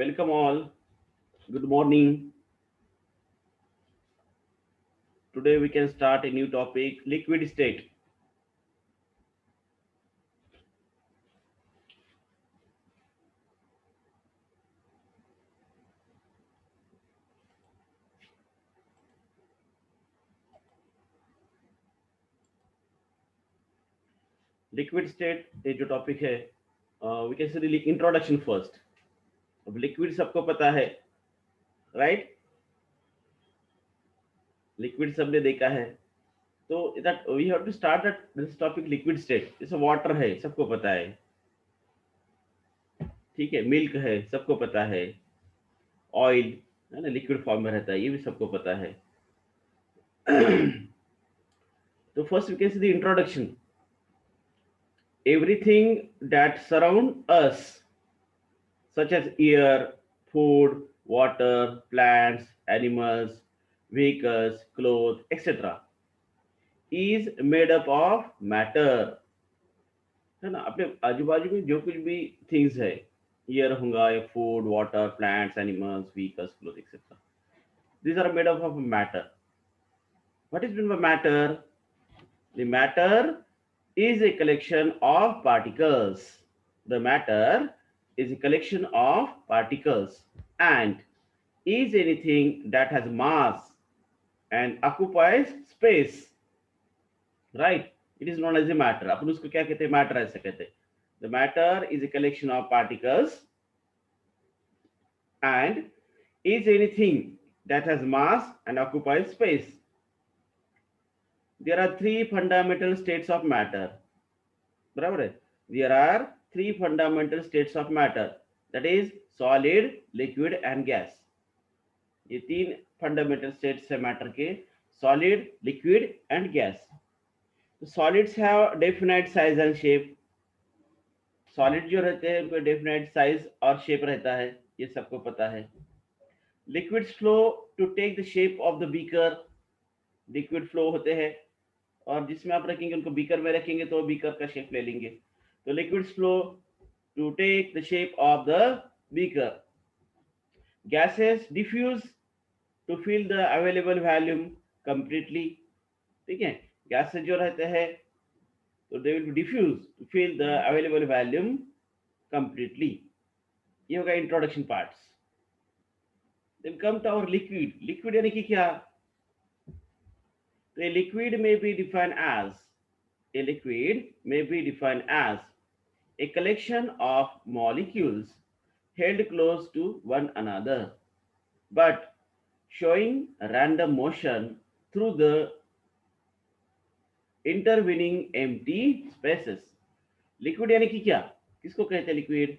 Welcome all. Good morning. Today we can start a new topic, liquid state. Liquid state ये जो topic है, we can see introduction first. अब liquid सबको पता है, right? Liquid सबने देखा है. तो that we have to start that this topic liquid state. जैसे वाटर है, सबको पता है. ठीक है, मिल्क है, सबको पता है. ऑयल है ना, लिक्विड फॉर्म में रहता है, ये भी सबको पता है. तो first we can see the introduction. Everything that surround us, such as air, food, water, plants, animals, vehicles, clothes, etc., is made up of matter. है ना, अपने आजू बाजू में जो कुछ भी थिंग्स है, एयर होगा या food, water, plants, animals, vehicles, cloth, etcetera, these are made up of matter. What is meant by matter? The matter is a collection of particles. The matter is a collection of particles and is anything that has mass and occupies space. Right? It is known as a matter. अपन उसको क्या कहते हैं? Matter ऐसे कहते हैं. The matter is a collection of particles and is anything that has mass and occupies space. There are three fundamental states of matter. बराबर है. There are three fundamental states of matter, that is solid, liquid and gas. ये तीन fundamental states है matter के, solid, liquid and gas. Solids have definite size and shape. Solid जो रहते हैं उनको डेफिनाइट साइज और शेप रहता है, ये सबको पता है. Liquids flow to take the shape of the beaker. Liquid flow होते हैं और जिसमें आप रखेंगे उनको बीकर में रखेंगे तो बीकर का शेप ले लेंगे. तो liquids flow to take the shape of the beaker. Gases diffuse to fill the available volume completely. ठीक है, गैसेस जो रहते हैं तो they will diffuse to fill the available volume completely. ये होगा introduction parts. Then come to our liquid. Liquid यानी कि क्या? तो लिक्विड में be defined as a liquid may be defined as a collection of molecules held close to one another but showing random motion through the intervening empty spaces. Liquid यानी कि क्या, किसको कहते हैं लिक्विड?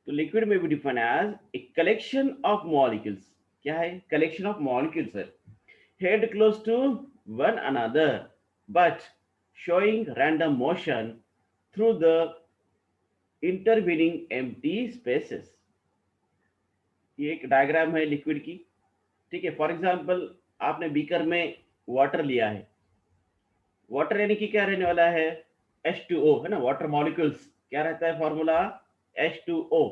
तो लिक्विड में भी define as a collection of molecules. क्या है? कलेक्शन ऑफ मॉलिक्यूल्स है, held close to one another but showing random motion through the intervening empty spaces. ये एक डायग्राम है लिक्विड की. ठीक है, फॉर एग्जांपल आपने बीकर में वाटर लिया है. वाटर यानी कि क्या रहने वाला है? H2O है ना. वाटर मॉलिक्यूल्स क्या रहता है फॉर्मूला? H2O.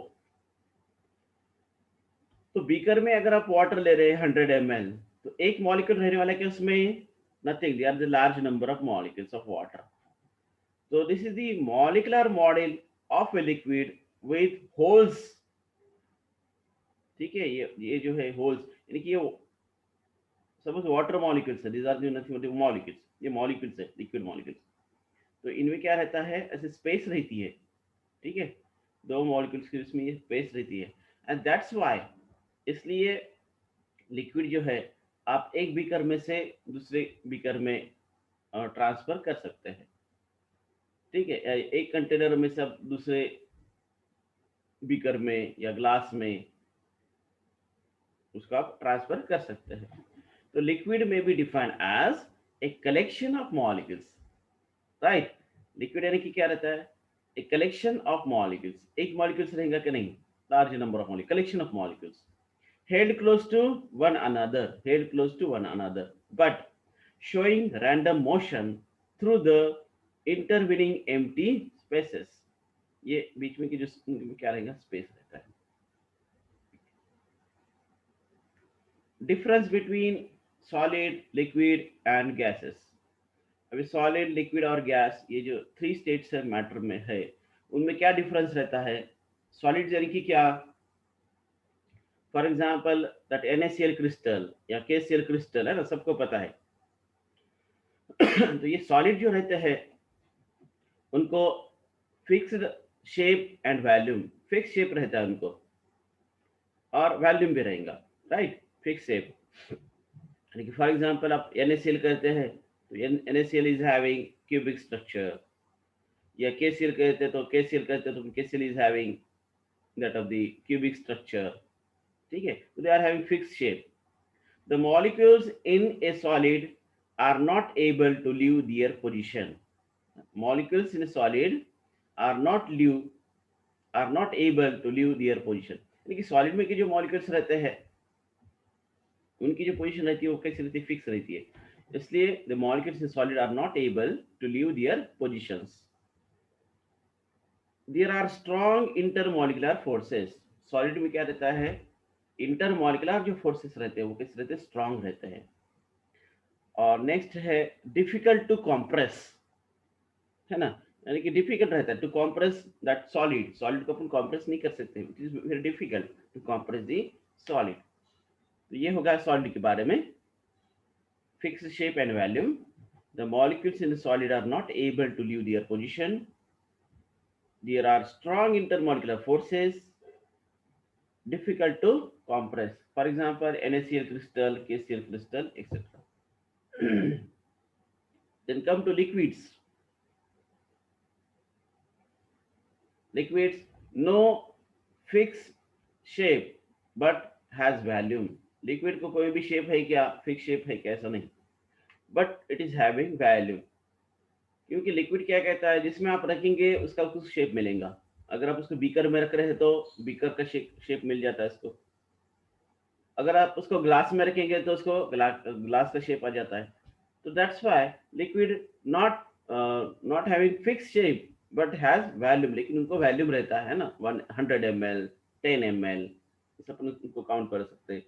तो बीकर में अगर आप वाटर ले रहे हैं 100 ml, तो एक मॉलिक्यूल रहने वाला है कि उसमें? Nothing. They are the large number of molecules of water. So this is the molecular model of a liquid with holes. ठीक है, ये जो है होल्स यानी कि ये सपोज वाटर मॉलिक्यूल्स है. These are nothing but molecules. ये मॉलिक्यूल्स है, लिक्विड मॉलिक्यूल्स. तो इनमें क्या रहता है? ऐसे स्पेस रहती है. ठीक है, दो मॉलिक्यूल्स के बीच में ये स्पेस रहती है एंड दैट्स व्हाई, इसलिए लिक्विड जो है आप एक बीकर में से दूसरे बीकर में ट्रांसफर कर सकते हैं. ठीक है, एक कंटेनर में से आप दूसरे बीकर में या ग्लास में उसको आप ट्रांसफर कर सकते हैं. तो लिक्विड में भी defined as a collection of molecules. Right? Liquid यानी कि क्या रहता है? A collection of molecules. एक मॉलिक्यूल्स रहेगा कि नहीं? Large number of molecule, collection of molecules held close to one another, held close to one another but showing random motion through the intervening empty spaces. ये बीच में की जो क्या रहेगा? स्पेस रहता है. Difference between solid, liquid and gases. अभी solid, liquid और गैस, ये जो थ्री स्टेट्स है मैटर में है, उनमें क्या डिफरेंस रहता है? सॉलिड यानी कि क्या? For example that NaCl crystal या KCl क्रिस्टल है ना, सबको पता है। तो ये सॉलिड जो रहते हैं उनको fixed shape and volume, fix shape रहता है उनको, और वॉल्यूम भी रहेगा, राइट, फिक्स शेप। यानी कि फॉर एग्जांपल आप NaCl कहते हैं तो NaCl is having cubic structure, या KCl कहते हैं तो KCl कहते हैं तो KCl is having that of the cubic structure, ठीक है, तो they are having fix shape. The molecules in a solid are not able to leave their position. Molecules in a solid are not leave are not able to leave their position. यानी कि solid में के जो molecules रहते हैं उनकी जो position रहती है वो कैसी रहती है? फिक्स रहती है। इसलिए the molecules in solid are not able to leave their positions. There are strong intermolecular forces. Solid में क्या रहता है? इंटरमॉलिकुलर जो फोर्सेस रहते हैं वो कैसे रहते हैं? स्ट्रॉन्ग रहते हैं। और नेक्स्ट है डिफिकल्ट टू कॉम्प्रेस, है ना, यानी कि डिफिकल्ट रहता है to compress that solid. Solid को अपन कॉम्प्रेस नहीं कर सकते, it is very difficult to compress the solid. तो ये होगा सॉलिड के बारे में। Fix shape and volume, the molecules in solid are not able to leave their position, there are strong intermolecular forces, difficult to compress. For example, NaCl crystal, KCl crystal, etc. Then come to liquids. Liquids, no fixed shape but has volume. Liquid को कोई भी shape है क्या? Fix shape है क्या? ऐसा नहीं, but it is having value. क्योंकि लिक्विड क्या कहता है, जिसमें आप रखेंगे उसका कुछ शेप मिलेगा। अगर आप उसको बीकर में रख रहे हैं तो बीकर का शेप मिल जाता है इसको। अगर आप उसको ग्लास में रखेंगे तो उसको ग्लास का शेप आ जाता है। तो that's why liquid not not having fix shape but has volume, लेकिन उनको वॉल्यूम रहता है ना, 100 ml, 10 ml, इस अपन उनको काउंट कर सकते हैं,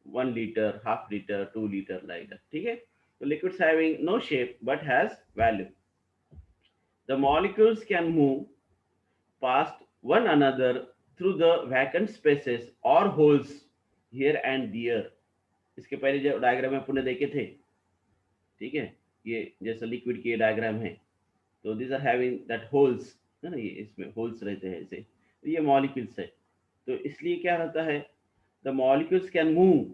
1 litre, half litre, 2 litre, like that, ठीक है। तो liquids having no shape but has volume. The molecules can move past one another through the vacant spaces or holes here and there। इसके पहले जो डायग्राम अपन ने देखे थे, ठीक है, ये जैसा लिक्विड के डायग्राम है, तो this are having that holes, है ना, ये इसमें होल्स रहते हैं ऐसे, तो ये मॉलिक्यूल्स है। तो इसलिए क्या रहता है, the molecules can move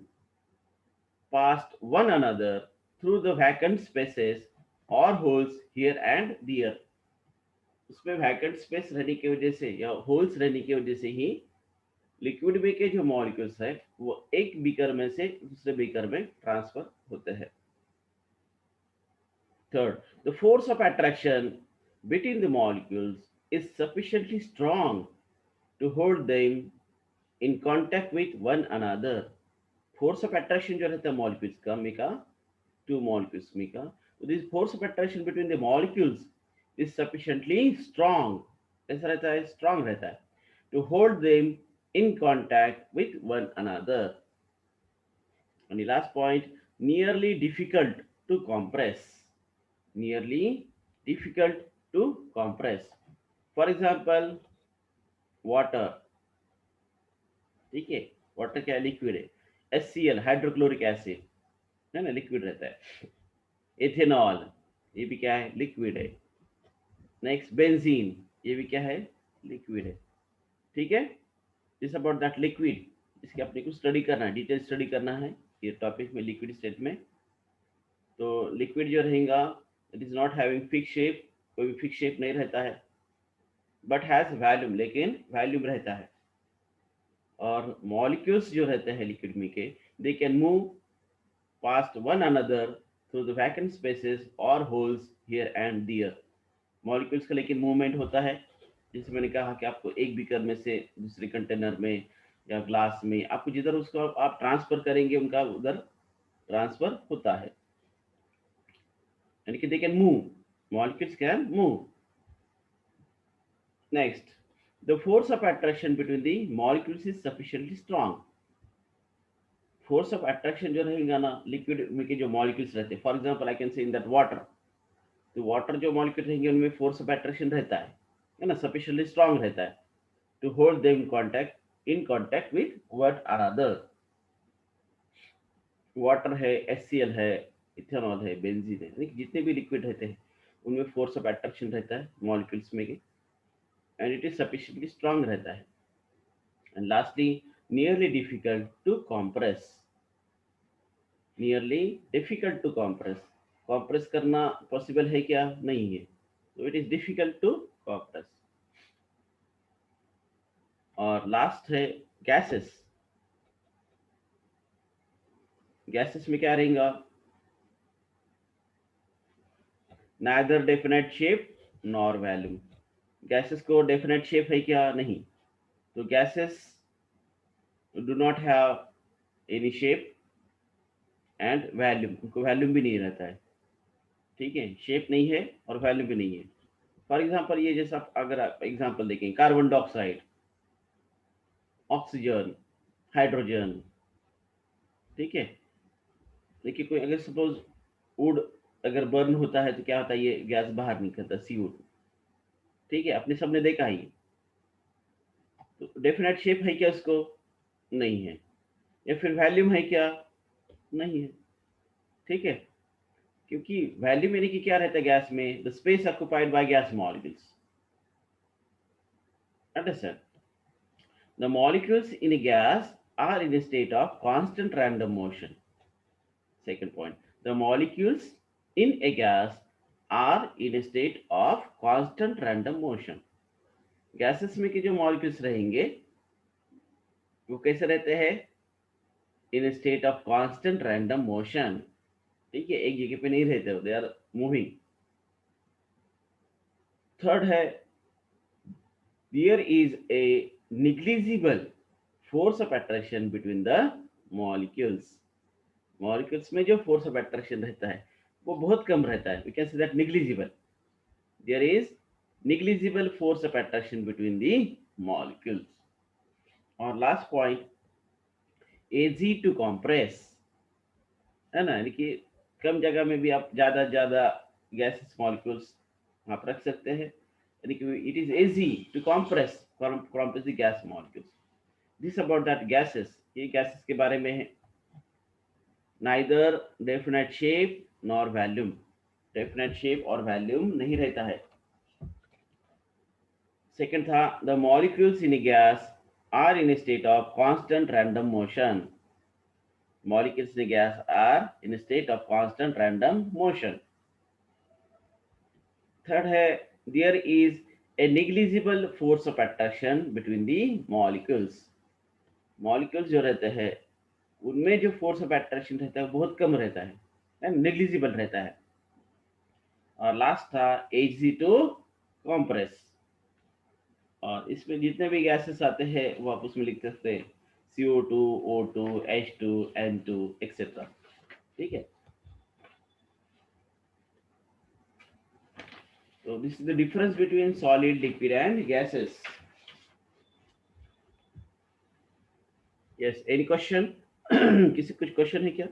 past one another through the vacant spaces और होल्स हियर एंड दियर। उसमें वैकेंट स्पेस रहने की वजह से या होल्स रहने की वजह से ही लिक्विड में के जो मॉलिक्यूल्स है वो एक बीकर में से दूसरे बीकर में ट्रांसफर होते हैं। Third, the force of attraction between the molecules is sufficiently strong to hold them in contact with one another। Force of attraction जो रहता है मॉलिक्यूल्स का में का, टू मॉलिक्यूल्स में का, तो this force of attraction between the molecules is sufficiently strong, ऐसा रहता है, स्ट्रांग रहता है, to hold them in contact with one another। And the last point, nearly difficult to compress, nearly difficult to compress। For example, water, ठीक है, water क्या है? Liquid है। HCl हाइड्रोक्लोरिक एसिड, है ना, लिक्विड रहता है। एथेनॉल, ये भी क्या है? लिक्विड है। नेक्स्ट बेंजीन, ये भी क्या है? लिक्विड है, ठीक है। दिस अबाउट दैट लिक्विड, इसके अपने को स्टडी करना है, डिटेल स्टडी करना है ये टॉपिक में, लिक्विड स्टेट में। तो लिक्विड जो रहेगा it is not having fix shape, कोई भी फिक्स शेप नहीं रहता है, बट हैज वॉल्यूम, लेकिन वॉल्यूम रहता है। और मॉलिक्यूल्स जो रहते हैं लिक्विड में के, they can move past one another through the vacant spaces और holes here and there. Molecules का लेकिन मूवमेंट होता है, जैसे मैंने कहा कि आपको एक बीकर में से दूसरे कंटेनर में या ग्लास में, आपको जिधर उसको आप ट्रांसफर करेंगे उनका उधर ट्रांसफर होता है, यानी कि दे can move, molecules can move. Next, the force of attraction between the molecules is sufficiently strong. Force of attraction जो रहेगा ना लिक्विड में के जो मॉलिक्यूल्स रहते हैं, for example I can say in that water, तो वाटर जो मॉलिक्यूल रहेंगे उनमें फोर्स ऑफ अट्रैक्शन रहता है ना, सफिशिएंटली स्ट्रांग रहता है to hold them in contact with what are other. Water है, HCl है, इथेनॉल है, बेंजीन है, यानी कि जितने भी लिक्विड रहते हैं उनमें फोर्स ऑफ अट्रैक्शन रहता है मॉलिक्यूल्स में के, and it is sufficiently strong रहता है। And lastly, nearly difficult to compress, nearly difficult to compress, compress करना पॉसिबल है क्या? नहीं है, तो it is difficult to compress. और लास्ट है गैसेस। गैसेस में क्या रहेगा? neither definite shape nor volume. Gases को डेफिनेट शेप है क्या? नहीं। तो gases do not have any shape and volume, उनको वॉल्यूम भी नहीं रहता है, ठीक है, शेप नहीं है और वॉल्यूम भी नहीं है। फॉर एग्जांपल ये जैसा अगर आप एग्जांपल देखें, कार्बन डाइऑक्साइड, ऑक्सीजन, हाइड्रोजन, ठीक है। देखिए कोई अगर सपोज वुड अगर बर्न होता है तो क्या होता है, ये गैस बाहर निकलता है, CO2, ठीक है, आपने सबने देखा ही। तो डेफिनेट शेप है क्या उसको? नहीं है। या फिर वॉल्यूम है क्या? नहीं है, ठीक है। क्योंकि वॉल्यूम यानी कि क्या रहता है गैस में? The space occupied by gas molecules, understand. The molecules in a gas are in a state of constant random motion. Second point, the molecules in a gas are in a state of constant random motion. Gases में के जो molecules रहेंगे वो कैसे रहते हैं? In state of constant random motion, ठीक है, एक जगह पे नहीं रहते, दे आर मूविंग। थर्ड है, there is a negligible force of attraction between the molecules. Molecules में जो फोर्स ऑफ अट्रैक्शन रहता है वो बहुत कम रहता है, we can say that negligible, there is negligible force of attraction between the molecules. और last point, easy to compress, है ना, यानी कि कम जगह में भी आप ज्यादा गैसेस मॉलिक्यूल्स आप रख सकते हैं, यानी कि it is easy to compress the gas molecules. This about that gases, ये गैसेस के बारे में है। Neither definite shape nor volume, definite shape और वॉल्यूम नहीं रहता है। सेकंड था, the molecules in gas are in state of constant random motion, molecules in gas are in a state of constant random motion. Third है, there is a negligible force of attraction between the molecules. Molecules जो रहते हैं उनमें जो force of attraction रहता है बहुत कम रहता है, नेग्लिजिबल रहता है। और लास्ट था, easy to compress, और इसमें जितने भी गैसेस आते हैं वो आप उसमें लिख सकते हैं, CO2, O2, H2, N2 etcetera, ठीक है। So this is the difference between solid, liquid and gases. Yes, any question? किसी कुछ क्वेश्चन है क्या?